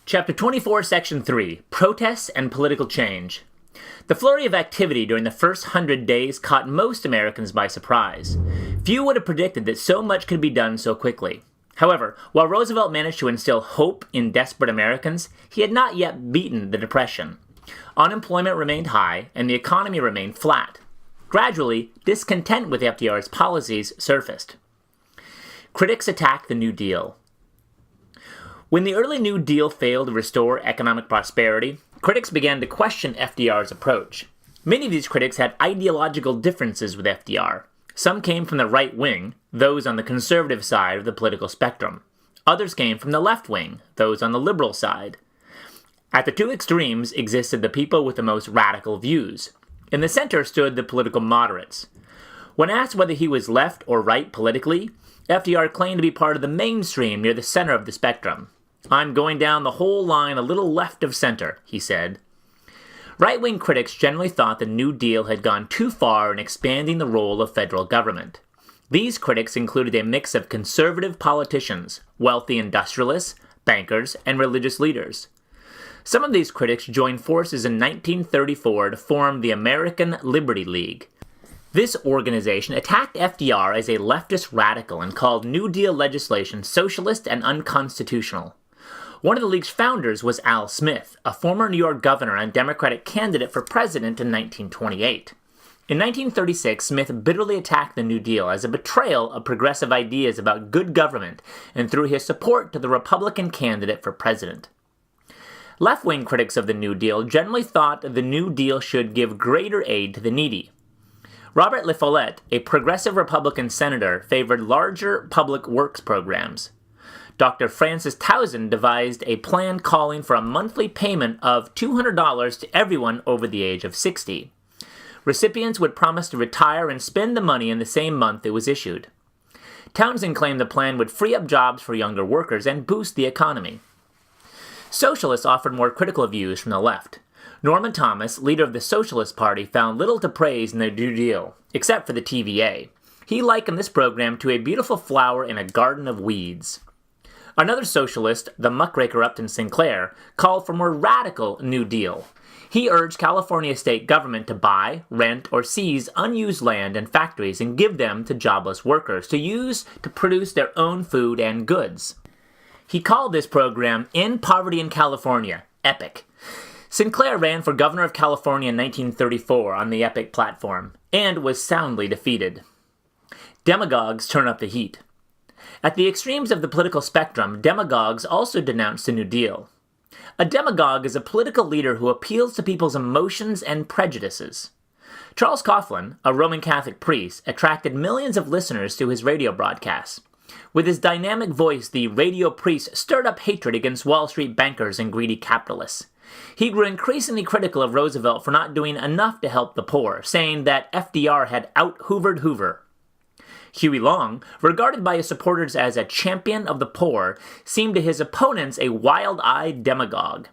Chapter 24, Section 3, Protests and Political Change. The flurry of activity during the first 100 days caught most Americans by surprise. Few would have predicted that so much could be done so quickly. However, while Roosevelt managed to instill hope in desperate Americans, he had not yet beaten the Depression. Unemployment remained high, and the economy remained flat. Gradually, discontent with FDR's policies surfaced. Critics attacked the New Deal. When the early New Deal failed to restore economic prosperity, critics began to question FDR's approach. Many of these critics had ideological differences with FDR. Some came from the right wing, those on the conservative side of the political spectrum. Others came from the left wing, those on the liberal side. At the two extremes existed the people with the most radical views. In the center stood the political moderates. When asked whether he was left or right politically, FDR claimed to be part of the mainstream near the center of the spectrum. "I'm going down the whole line a little left of center," he said. Right-wing critics generally thought the New Deal had gone too far in expanding the role of federal government. These critics included a mix of conservative politicians, wealthy industrialists, bankers, and religious leaders. Some of these critics joined forces in 1934 to form the American Liberty League. This organization attacked FDR as a leftist radical and called New Deal legislation socialist and unconstitutional. One of the League's founders was Al Smith, a former New York governor and Democratic candidate for president in 1928. In 1936, Smith bitterly attacked the New Deal as a betrayal of progressive ideas about good government and threw his support to the Republican candidate for president. Left-wing critics of the New Deal generally thought the New Deal should give greater aid to the needy. Robert La Follette, a progressive Republican senator, favored larger public works programs. Dr. Francis Townsend devised a plan calling for a monthly payment of $200 to everyone over the age of 60. Recipients would promise to retire and spend the money in the same month it was issued. Townsend claimed the plan would free up jobs for younger workers and boost the economy. Socialists offered more critical views from the left. Norman Thomas, leader of the Socialist Party, found little to praise in the New Deal, except for the TVA. He likened this program to a beautiful flower in a garden of weeds. Another socialist, the muckraker Upton Sinclair, called for more radical New Deal. He urged California state government to buy, rent, or seize unused land and factories and give them to jobless workers to use to produce their own food and goods. He called this program End Poverty in California, EPIC. Sinclair ran for governor of California in 1934 on the EPIC platform and was soundly defeated. Demagogues turn up the heat. At the extremes of the political spectrum, demagogues also denounced the New Deal. A demagogue is a political leader who appeals to people's emotions and prejudices. Charles Coughlin, a Roman Catholic priest, attracted millions of listeners to his radio broadcasts. With his dynamic voice, the radio priest stirred up hatred against Wall Street bankers and greedy capitalists. He grew increasingly critical of Roosevelt for not doing enough to help the poor, saying that FDR had out-Hoovered Hoover. Huey Long, regarded by his supporters as a champion of the poor, seemed to his opponents a wild-eyed demagogue.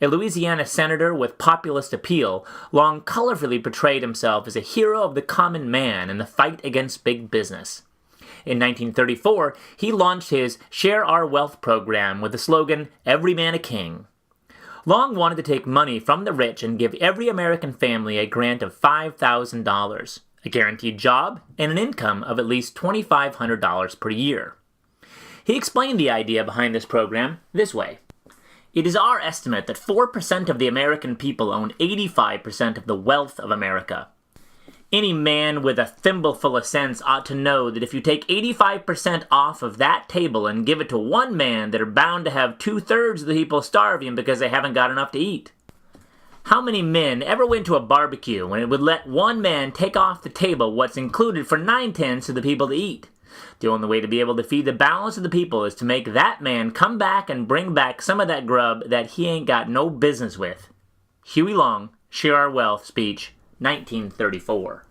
A Louisiana senator with populist appeal, Long colorfully portrayed himself as a hero of the common man in the fight against big business. In 1934, he launched his Share Our Wealth program with the slogan, "Every Man a King." Long wanted to take money from the rich and give every American family a grant of $5,000. A guaranteed job, and an income of at least $2,500 per year. He explained the idea behind this program this way. It is our estimate that 4% of the American people own 85% of the wealth of America. Any man with a thimbleful of sense ought to know that if you take 85% off of that table and give it to one man, they're bound to have 2/3 of the people starving because they haven't got enough to eat. How many men ever went to a barbecue when it would let one man take off the table what's included for 9/10 of the people to eat? The only way to be able to feed the balance of the people is to make that man come back and bring back some of that grub that he ain't got no business with. Huey Long, Share Our Wealth speech, 1934.